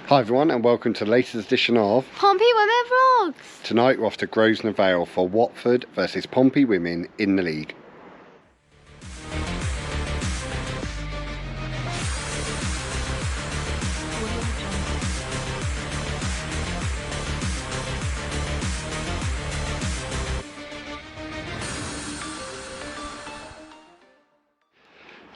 Hi everyone and welcome to the latest edition of Pompey Women Vlogs. Tonight we're off to Grosvenor Vale for Watford versus Pompey Women in the league.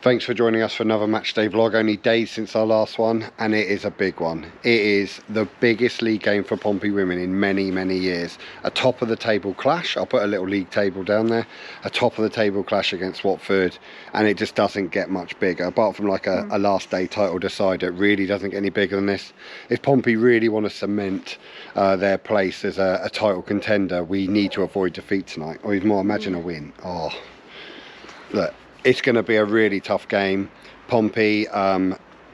Thanks for joining us for another matchday vlog. Only days since our last one, and it is a big one. It is the biggest league game for Pompey Women in many years. A top of the table clash. I'll put a little league table down there. A top of the table clash against Watford, and it just doesn't get much bigger. Apart from like a last day title decider, it really doesn't get any bigger than this. If Pompey really want to cement their place as a title contender, we need to avoid defeat tonight, or even more, imagine a win. Oh, look. It's going to be a really tough game. Pompey,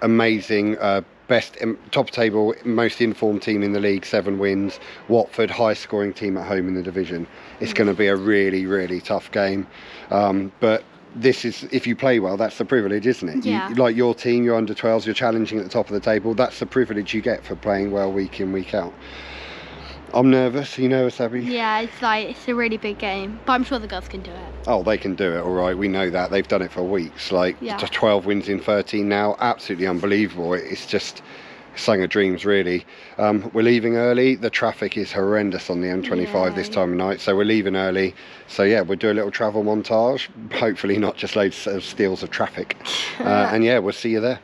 amazing, best top table, most informed team in the league, 7 wins. Watford, highest scoring team at home in the division. It's going to be a really tough game. But this is, if you play well, that's the privilege, isn't it? Yeah. Like your team, your under 12s, you're challenging at the top of the table. That's the privilege you get for playing well week in, week out. I'm nervous. Are you nervous, Abby? Yeah, it's a really big game, but I'm sure the girls can do it. Oh, they can do it, all right. We know that. They've done it for weeks. Like, 12 wins in 13 now. Absolutely unbelievable. It's just something of dreams, really. We're leaving early. The traffic is horrendous on the M25 this time of night, so we're leaving early. So, yeah, we'll do a little travel montage. Hopefully not just loads of steals of traffic. And, yeah, we'll see you there.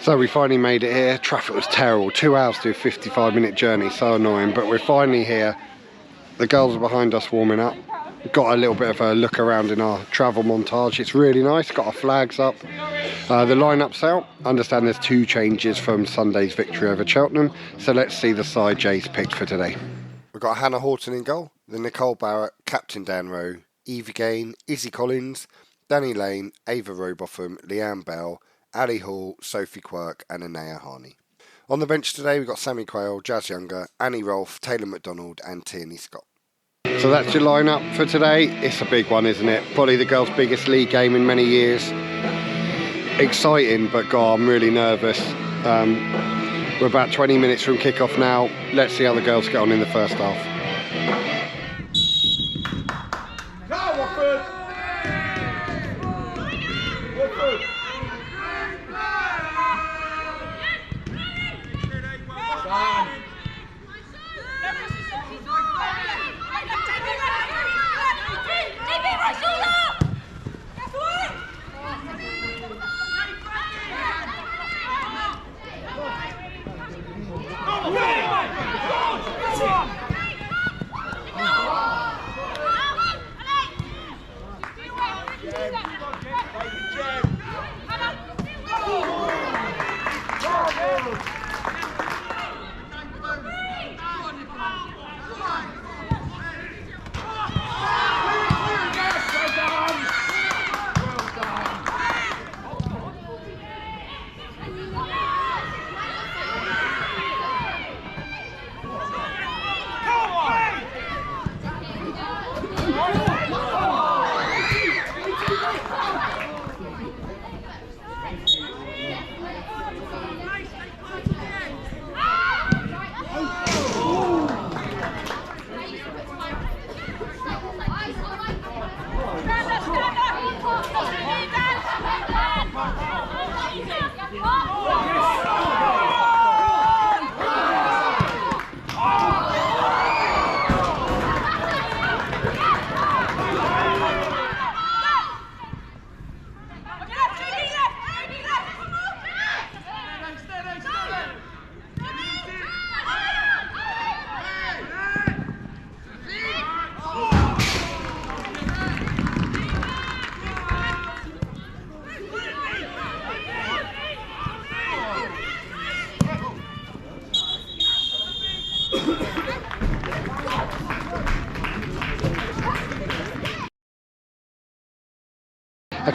So we finally made it here. Traffic was terrible. 2 hours to a 55-minute journey. So annoying. But we're finally here. The girls are behind us warming up. Got a little bit of a look around in our travel montage. It's really nice. Got our flags up. The lineup's out. I understand there's 2 changes from Sunday's victory over Cheltenham. So let's see the side Jay's picked for today. We've got Hannah Horton in goal. Then Nicole Barrett, Captain Dan Rowe, Evie Gain, Izzy Collins, Danny Lane, Ava Robotham, Leanne Bell, Ali Hall, Sophie Quirk and Anaya Harney. On the bench today we've got Sammy Quayle, Jazz Younger, Annie Rolfe, Taylor McDonald and Tierney Scott. So that's your lineup for today. It's a big one, isn't it? Probably the girls' biggest league game in many years. Exciting, but God, I'm really nervous. We're about 20 minutes from kick-off now. Let's see how the girls get on in the first half. Go, Watford! Watford!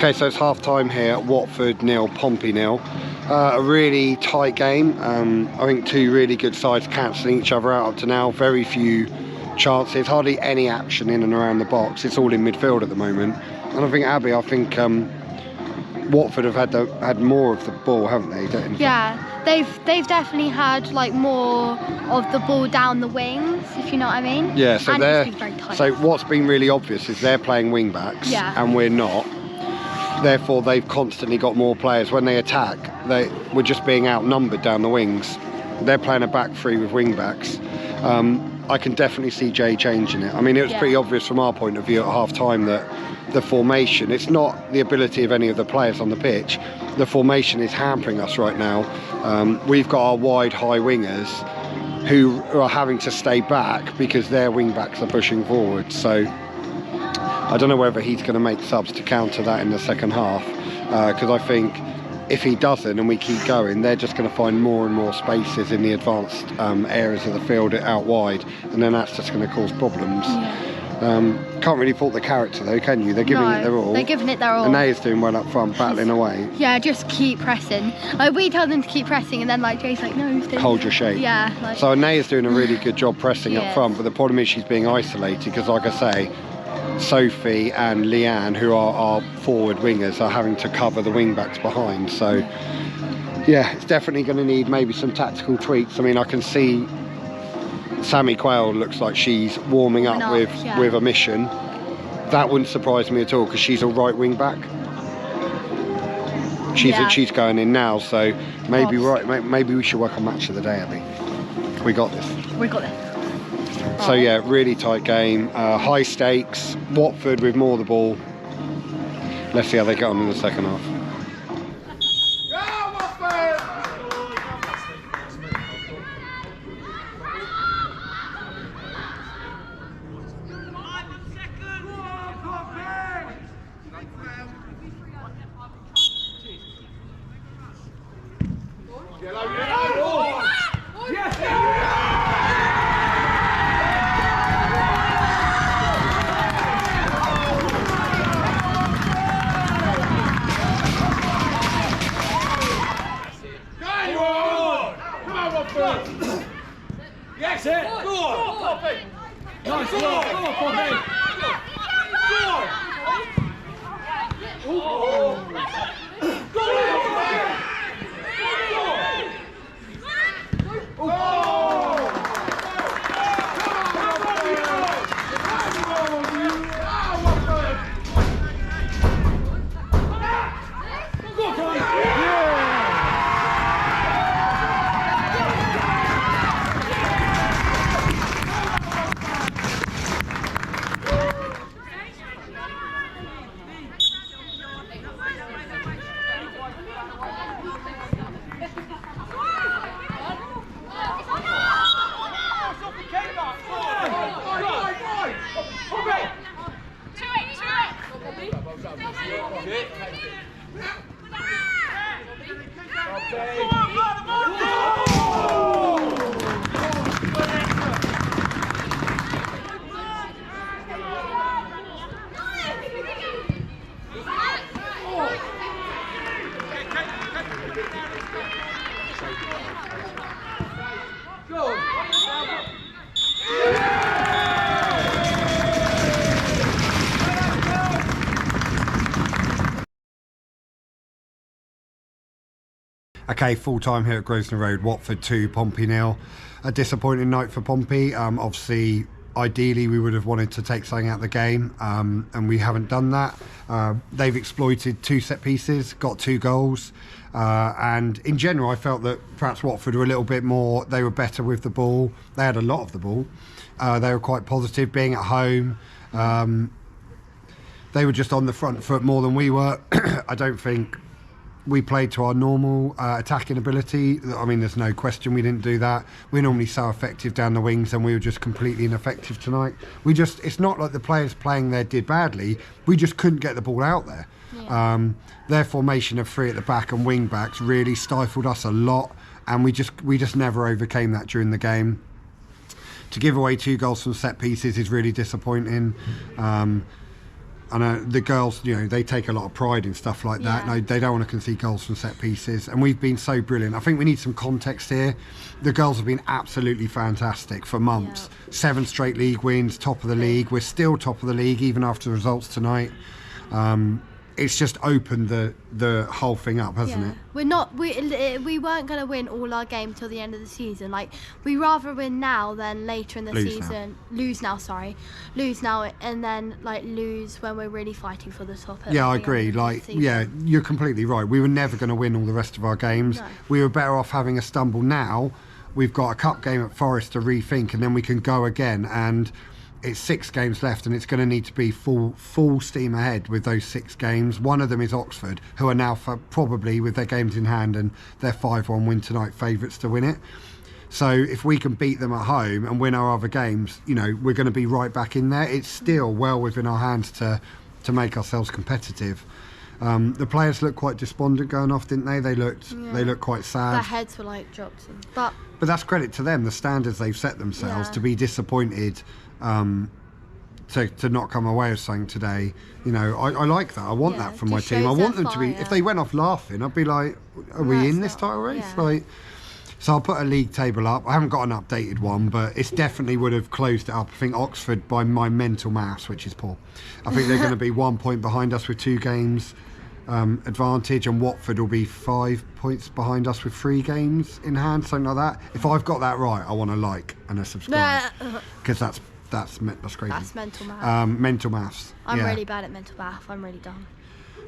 Okay, so it's half time here. Watford 0, Pompey 0. A really tight game. I think two really good sides cancelling each other out up to now. Very few chances, hardly any action in and around the box. It's all in midfield at the moment. And I think Abby, Watford have had more of the ball, haven't they? Yeah, they've definitely had like more of the ball down the wings, if you know what I mean. Yeah, so and it's been very tight. So what's been really obvious is they're playing wing backs, and we're not. Therefore, they've constantly got more players. When they attack, we're just being outnumbered down the wings. They're playing a back three with wing backs. I can definitely see Jay changing it. I mean, it was pretty obvious from our point of view at half time that the formation, it's not the ability of any of the players on the pitch. The formation is hampering us right now. We've got our wide, high wingers who are having to stay back because their wing backs are pushing forward. So I don't know whether he's going to make subs to counter that in the second half, because I think if he doesn't and we keep going, they're just going to find more and more spaces in the advanced areas of the field out wide, and then that's just going to cause problems. Can't really fault the character though, can you? They're giving it their all. They're giving it their all. And Naya's doing well up front, battling away. Yeah, just keep pressing. Like, we tell them to keep pressing, and then like Jay's like, no, hold your shape. Yeah. Like, so Naya's doing a really good job pressing up front, but the problem is she's being isolated because, like I say, Sophie and Leanne, who are our forward wingers, are having to cover the wing backs behind. So yeah, it's definitely going to need maybe some tactical tweaks. I mean, I can see Sammy Quayle looks like she's warming up with a mission. That wouldn't surprise me at all because she's a right wing back. She's going in now, so maybe maybe we should work on match of the day, Abby. We got this. We got this. So yeah, really tight game, high stakes. Watford with more of the ball. Let's see how they get on in the second half. Yes, it. Go on, Pompey. Nice work. Go on, Pompey. Go on. Oh. Go on. Okay, full time here at Grosvenor Road, Watford 2, Pompey 0. A disappointing night for Pompey. Obviously, ideally we would have wanted to take something out of the game, and we haven't done that. They've exploited 2 set pieces, got 2 goals, and in general I felt that perhaps Watford were a little bit more, they were better with the ball. They had a lot of the ball. They were quite positive being at home. They were just on the front foot more than we were. I don't think we played to our normal attacking ability. I mean, there's no question we didn't do that. We're normally so effective down the wings, and we were just completely ineffective tonight. It's not like the players playing there did badly. We just couldn't get the ball out there. Yeah. Their formation of 3 at the back and wing backs really stifled us a lot, and we just never overcame that during the game. To give away 2 goals from set pieces is really disappointing. the girls, you know, they take a lot of pride in stuff like that. Yeah. No, they don't want to concede goals from set pieces, and we've been so brilliant. I think we need some context here. The girls have been absolutely fantastic for months. 7 straight league wins, top of the league. We're still top of the league even after the results tonight. It's just opened the whole thing up, hasn't it? We weren't going to win all our games till the end of the season. Like, we rather win now than later in the season. Lose now, and then like lose when we're really fighting for the top. Yeah, I agree. Like, yeah, you're completely right. We were never going to win all the rest of our games. No. We were better off having a stumble now. We've got a cup game at Forest to rethink, and then we can go again. And it's 6 games left, and it's going to need to be full steam ahead with those 6 games. One of them is Oxford, who are now probably, with their games in hand and their 5-1 win tonight, favourites to win it. So if we can beat them at home and win our other games, you know, we're going to be right back in there. It's still well within our hands to make ourselves competitive. The players looked quite despondent going off, didn't they? They looked quite sad. Their heads were like dropped. But that's credit to them, the standards they've set themselves, to be disappointed. To not come away with something today, you know, I like that. I want that from my team. I want them to be. If they went off laughing, I'd be like, "Are we in this title race?" Yeah. Like, so I'll put a league table up. I haven't got an updated one, but it's definitely would have closed it up. I think Oxford, by my mental maths, which is poor, I think they're going to be 1 point behind us with 2 games advantage, and Watford will be 5 points behind us with 3 games in hand, something like that. If I've got that right, I want a like and a subscribe, because that's crazy. That's mental maths. Mental maths. I'm really bad at mental maths. I'm really dumb.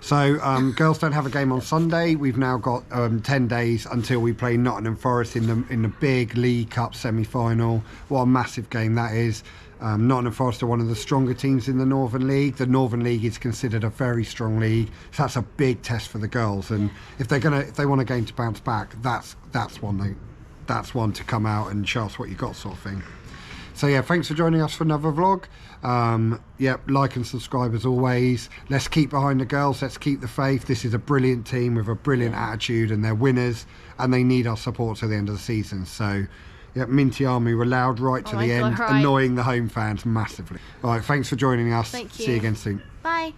So girls don't have a game on Sunday. We've now got 10 days until we play Nottingham Forest in the big League Cup semi-final. What a massive game that is. Nottingham Forest are one of the stronger teams in the Northern League. The Northern League is considered a very strong league, so that's a big test for the girls. And if they want a game to bounce back, that's one to come out and show us what you got, sort of thing. So yeah, thanks for joining us for another vlog. Like and subscribe as always. Let's keep behind the girls. Let's keep the faith. This is a brilliant team with a brilliant attitude, and they're winners, and they need our support to the end of the season. So yeah, Minty Army were loud right to the end, annoying the home fans massively. All right, thanks for joining us. Thank you. See you again soon. Bye.